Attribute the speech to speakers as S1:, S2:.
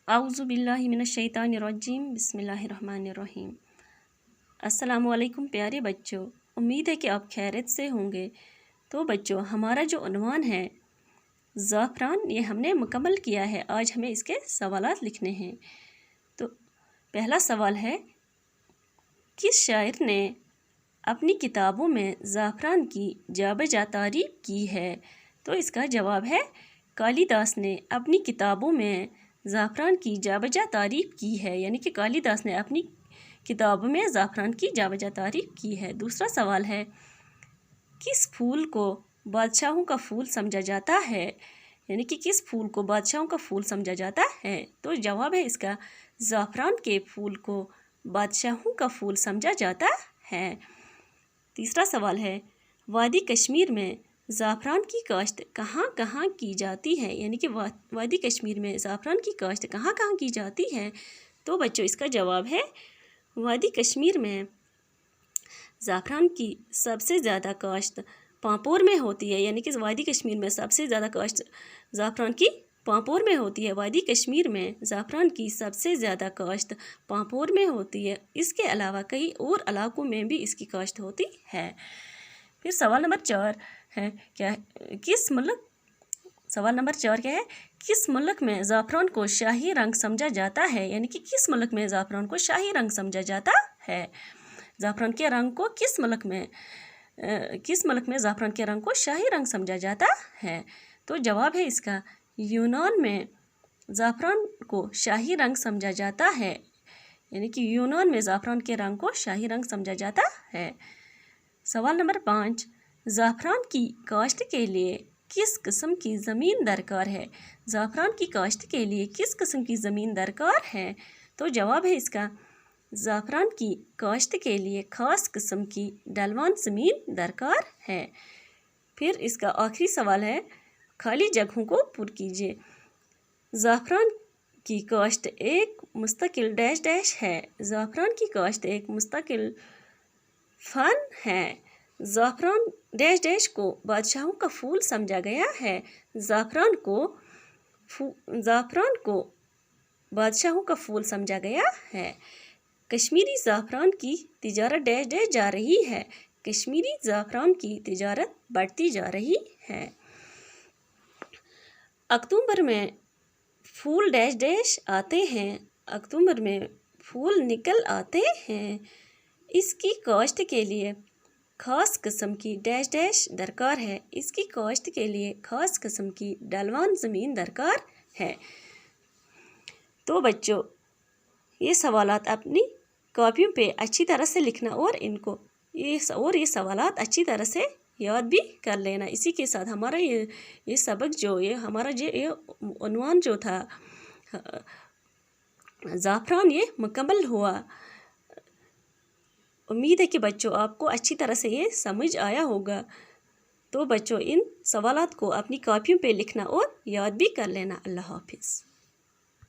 S1: आऊज़ु बिल्लाहि मिनश्शैतानिर्रजीम बिस्मिल्लाहिर्रहमानिर्रहीम। अस्सलामुअलैकुम प्यारे बच्चों, उम्मीद है कि आप खैरियत से होंगे। तो बच्चों, हमारा जो उन्वान है ज़ाफ़रान, ये हमने मुकम्मल किया है। आज हमें इसके सवालात लिखने हैं। तो पहला सवाल है, किस शायर ने अपनी किताबों में ज़ाफ़रान की जाबजा तारीफ़ की है? तो इसका जवाब है, कालिदास ने अपनी किताबों में ज़ाफ़रान की जाबजा तारीफ़ की है। यानी कि कालिदास ने अपनी किताबों में ज़ाफ़रान की जाबजा तारीफ़ की है। दूसरा सवाल है, किस फूल को बादशाहों का फूल समझा जाता है? यानी कि किस फूल को बादशाहों का फूल समझा जाता है? तो जवाब है इसका, ज़ाफ़रान के फूल को बादशाहों का फूल समझा जाता है। तीसरा सवाल है, वादी कश्मीर में ज़ाफ़रान की काश्त कहाँ कहाँ की जाती है? यानी कि वादी कश्मीर में ज़ाफ़रान की काश्त कहाँ कहाँ की जाती है? तो बच्चों, इसका जवाब है, वादी कश्मीर में ज़ाफ़रान की सबसे ज़्यादा काश्त पांपोर में होती है। यानी कि वादी कश्मीर में सबसे ज़्यादा काश्त ज़ाफ़रान की पांपोर में होती है। वादी कश्मीर में ज़ाफ़रान की सबसे ज़्यादा काश्त पांपोर में होती है। इसके अलावा कई और इलाकों में भी इसकी काश्त होती है। फिर सवाल नंबर 4 है, क्या किस मुल्क सवाल नंबर 4 क्या है, किस मुल्क में ज़ाफ़रान को शाही रंग समझा जाता है? यानी कि किस मुल्क में ज़ाफ़रान को शाही रंग समझा जाता है? ज़ाफ़रान के रंग को किस मुल्क में ज़ाफ़रान के रंग को शाही रंग समझा जाता है? तो जवाब है इसका, यूनान में ज़ाफ़रान को शाही रंग समझा जाता है। यानी कि यूनान में ज़ाफ़रान के रंग को शाही रंग समझा जाता है। सवाल नंबर 5, ज़ाफ़रान की काश्त के लिए किस किस्म की ज़मीन दरकार है? ज़ाफ़रान की काश्त के लिए किस किस्म की ज़मीन दरकार है? तो जवाब है इसका, ज़ाफ़रान की काश्त के लिए ख़ास किस्म की ढलवान ज़मीन दरकार है। फिर इसका आखिरी सवाल है, खाली जगहों को पुर कीजिए। ज़ाफ़रान की काश्त एक मुस्तकिल डैश डैश है। ज़ाफ़रान की काश्त एक मुस्तकिल फ़न है। ज़ाफ़रान डैश डैश को बादशाहों का फूल समझा गया है। ज़ाफ़रान को बादशाहों का फूल समझा गया है। कश्मीरी ज़ाफ़रान की तिजारत डैश डैश जा रही है। कश्मीरी ज़ाफ़रान की तिजारत बढ़ती जा रही है। अक्टूबर में फूल डैश डैश आते हैं। अक्टूबर में फूल निकल आते हैं। इसकी काश्त के लिए ख़ास किस्म की डैश डैश दरकार है। इसकी काश्त के लिए ख़ास किस्म की ढलवान ज़मीन दरकार है। तो बच्चों, ये सवालात अपनी कॉपियों पे अच्छी तरह से लिखना और ये सवालात अच्छी तरह से याद भी कर लेना। इसी के साथ हमारा ये सबक हमारा ये उन्वान जो था ज़ाफ़रान, ये मुकम्मल हुआ। उम्मीद है कि बच्चों आपको अच्छी तरह से ये समझ आया होगा। तो बच्चों, इन सवालात को अपनी कॉपियों पे लिखना और याद भी कर लेना। अल्लाह हाफिज़।